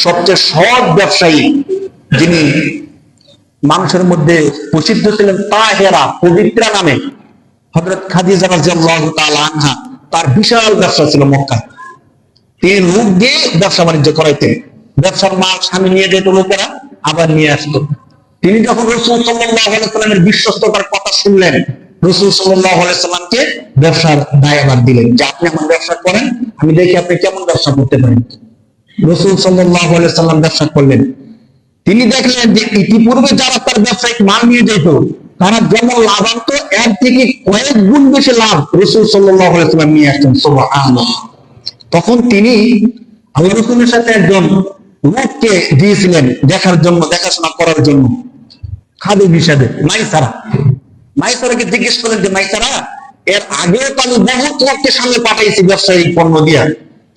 সবচেয়ে সৎ ব্যবসায়ী যিনি মানুষের মধ্যে প্রসিদ্ধ ছিলেন তাহেরা, পবিত্রা নামে, হযরত খাদিজা রাদিয়াল্লাহু তাআলা আনহা, তার বিশাল ব্যবসা ছিল মক্কায়। তিনি লোক দিয়ে ব্যবসা বাণিজ্য করাইতেন। ব্যবসার মাল স্বামী নিয়ে যেত, লোকেরা আবার নিয়ে আসতো। তিনি যখন রাসূল সাল্লাল্লাহু আলাইহি ওয়াসাল্লামের বিশ্বস্ততার কথা শুনলেন, রাসূল সাল্লাল্লাহু আলাইহি ওয়াসাল্লামকে ব্যবসার দায়ভার দিলেন যে আপনি আমার ব্যবসা করেন, আমি দেখি আপনি কেমন ব্যবসা করতে পারেন। রাসূল সাল্লাল্লাহু আলাইহি ওয়াসাল্লাম ব্যবসা করলেন। তিনি দেখলেন যে ইতিপূর্বে যারা তার ব্যবসায়িক মাল নিয়ে যেত, তারা যেমন লাভ আনতো, এর থেকে কয়েক গুণ বেশি লাভ রাসূল সাল্লাল্লাহু আলাইহি ওয়াসাল্লাম নিয়ে আসতেন। সুবহানাল্লাহ। তখন তিনি আল্লাহ রাসূলের সাথে একজন লোককে দিয়েছিলেন দেখার জন্য, দেখাশোনা করার জন্য, খাদিম হিসাবে, মাইসারাকে জিজ্ঞেস করেন যে মাইসারা, এর আগে তো আমি বহুত লোককে সামনে পাঠাইছি ব্যবসায়িক পণ্য দিয়া,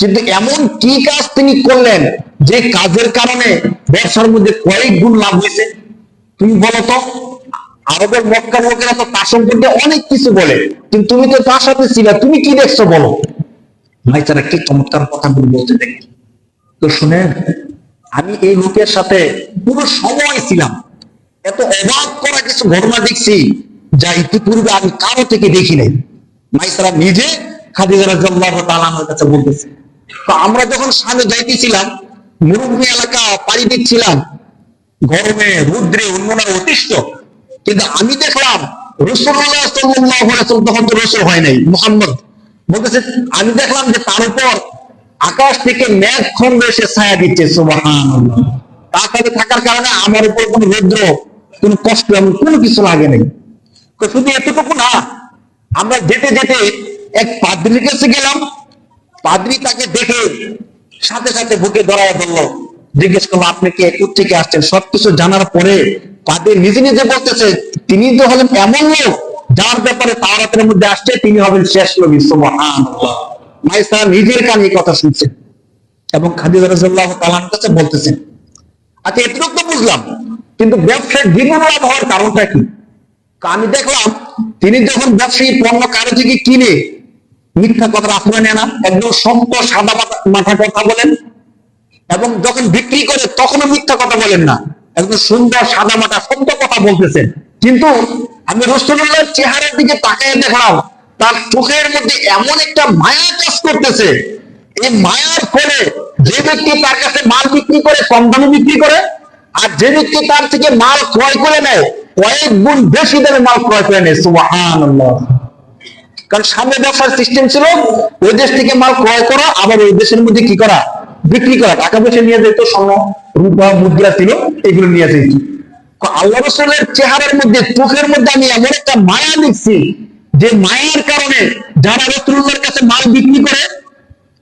কিন্তু এমন কি কাজ তিনি করলেন যে কাজের কারণে ব্যবসার মধ্যে কয়েক গুণ লাভ হয়েছে? তুমি বলো তো। আরবের মক্কার লোকেরা তো তার সম্পর্কে অনেক কিছু বলে, কিন্তু তুমি তো তার সাথে ছিলে, তুমি কি দেখছো বলো। মাইসারা কি চমৎকার কথা বলতে দেখি তো শুনেন, আমি এই লোকের সাথে পুরো সময় ছিলাম, এত অবাক করা কিছু ঘটনা দেখছি যা ইতিপূর্বে আমি কারো থেকে দেখি নাই। মাইসারা নিজে খাদিজা রাদিয়াল্লাহু তাআলা আনহার কাছে বলতেছে, তো আমরা যখন সামনে যাইতেছিলাম, মরুভূমি এলাকা পাড়ি দিচ্ছিলাম, গরমে রৌদ্রে উন্মনার অতিষ্ঠ, কিন্তু আমি দেখলাম রাসূলুল্লাহ সাল্লাল্লাহু আলাইহি ওয়াসাল্লাম, তখন তো রাসূল হয় নাই, মুহাম্মদ বলতেছে, আমি দেখলাম যে তার উপর আকাশ থেকে মেঘ খন্ড এসে ছায়া দিচ্ছে। সুবহানাল্লাহ। তাড়াতাড়ি থাকার কারণে আমার উপর কোনো রৌদ্র, কোনো কষ্ট, এমন কোনো কিছু লাগে নাই। শুধু এতটুকু না, আমরা যেতে যেতে এক পাদ্রীর কাছে গেলাম। পাদ্রী তাকে দেখে সাথে সাথে বুকে ধরায় ধরলো, জিজ্ঞেস করলো আপনি কে, কোত্থেকে আসছেন। সবকিছু জানার পরে পাদ্রী নিজে নিজে বলতেছে তিনি তো হলেন এমন লোক যার ব্যাপারে তাওরাতের মধ্যে আসছে তিনি হবেন শেষ নবী। সুবহানাল্লাহ। মাইসারা নিজের কানে এই কথা শুনছেন এবং খাদিজা রাদিয়াল্লাহু তাআলা আনহার কাছে বলতেছেন। আচ্ছা, এতটুকু তো বুঝলাম, কিন্তু ব্যবসায় দ্বিগুণ লাভ হওয়ার কারণটা কি? আমি দেখলাম তিনি যখন ব্যবসায়ী পণ্য কারো থেকে কিনে মিথ্যা কথা আশ্রয় নেয় না, একদম সত্য সাদা মাথা কথা বলেন, এবং যখন বিক্রি করে তখনও মিথ্যা কথা বলেন না, একদম সুন্দর সাদা মাথা সত্য কথা বলতেছেন। কিন্তু আমি রাসূলুল্লাহর চেহারার দিকে তাকিয়ে দেখলাম তার চোখের মধ্যে এমন একটা মায়া কাজ করতেছে, এই মায়ার ফলে যে ব্যক্তি তার কাছে মাল বিক্রি করে কম দামে বিক্রি করে, আর যে ব্যক্তি তার থেকে মাল ক্রয় করে নেয় কয়েক গুণ বেশি দামে মাল ক্রয় করে নেয়। সুবহানাল্লাহ। কারণ সামনে ব্যবসার সিস্টেম ছিল ওই দেশ থেকে মাল ক্রয় করা, আবার ওই দেশের মধ্যে কি করা, বিক্রি করা, টাকা পয়সা নিয়ে যেত, স্বর্ণ রূপা মুদ্রা ছিল, এগুলো নিয়ে যেত। আল্লাহ রাসূলের চেহারার মধ্যে, চোখের মধ্যে আমি এমন একটা মায়া দেখছি যে মায়ার কারণে যারা রাসূলুল্লাহর কাছে মাল বিক্রি করে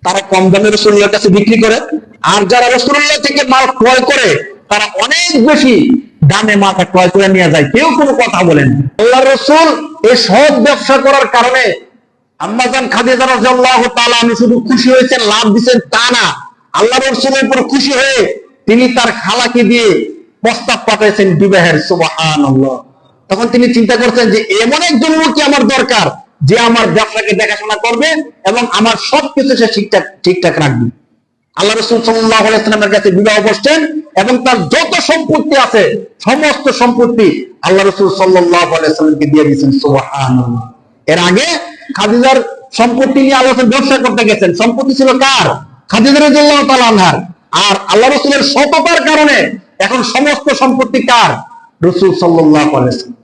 তারা কম দামে রাসূলুল্লাহর কাছে বিক্রি করে, আর যারা রাসূলুল্লাহ থেকে মাল ক্রয় করে তারা অনেক বেশি দামে মালটা ক্রয় করে নিয়ে যায়, কেউ কোনো কথা বলেন। আল্লাহ রাসূল এই সৎ ব্যবসা করার কারণে আম্মা জান খাদিজা রাদিয়াল্লাহু তাআলা আনহা শুধু খুশি হয়েছেন, লাভ দিয়েছেন তা না, আল্লাহ রাসূলের উপর খুশি হয়ে তিনি তার খালাকে দিয়ে প্রস্তাব পাঠাইছেন বিবাহের। সুবহানাল্লাহ। তখন তিনি চিন্তা করছেন যে এমন একজন লোকই আমার দরকার যে আমার ব্যবসাকে দেখাশোনা করবে এবং আমার সবকিছু সে ঠিকঠাক রাখবে। আল্লাহ রাসূল সাল্লাল্লাহু আলাইহি ওয়াসাল্লামের কাছে বিবাহ বসছেন এবং তার যত সম্পত্তি আছে সমস্ত সম্পত্তি আল্লাহ রাসূল সাল্লাল্লাহু আলাইহি ওয়াসাল্লামকে দিয়ে দিয়েছেন। সুবহানাল্লাহ। এর আগে খাদিজার সম্পত্তি নিয়ে আল্লাহ রাসূল ব্যবসা করতে গেছেন, সম্পত্তি ছিল কার? খাদিজা রাদিয়াল্লাহু তাআলা আনহার। আর আল্লাহ রাসূলের সততার কারণে এখন সমস্ত সম্পত্তি কার? রাসূল সাল্লাল্লাহু আলাইহি ওয়াসাল্লাম।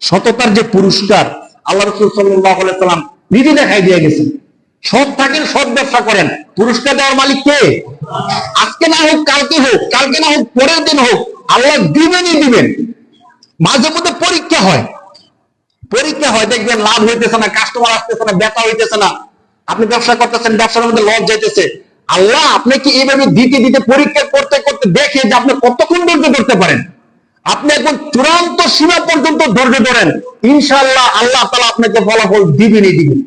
সততার যে পুরস্কার আল্লাহ রাসূল সাল্লাল্লাহু আলাইহি ওয়াসাল্লাম নিজে দেখাই দিয়ে গেছেন। সৎ থাকেন, সৎ ব্যবসা করেন, পুরস্কার দেওয়ার মালিক কে? আজকে না হোক কালকে হোক, কালকে না হোক পরের দিন হোক, আল্লাহ দিবেনই দিবেন। মাঝে মধ্যে পরীক্ষা হয়, দেখবেন লাভ হইতেছে না, কাস্টমার আসতেছে না, বেচা হইতেছে না, আপনি ব্যবসা করতেছেন, ব্যবসার মধ্যে লস যাইতেছে। আল্লাহ আপনাকে এইভাবে দিতে দিতে পরীক্ষা করতে করতে দেখে যে আপনি কতক্ষণ ধৈর্য ধরতে পারেন। আপনি একদম চূড়ান্ত সীমা পর্যন্ত ধৈর্য ধরেন, ইনশাআল্লাহ আল্লাহ তাআলা আপনাকে ফলাফল দিবেনই দিবেন।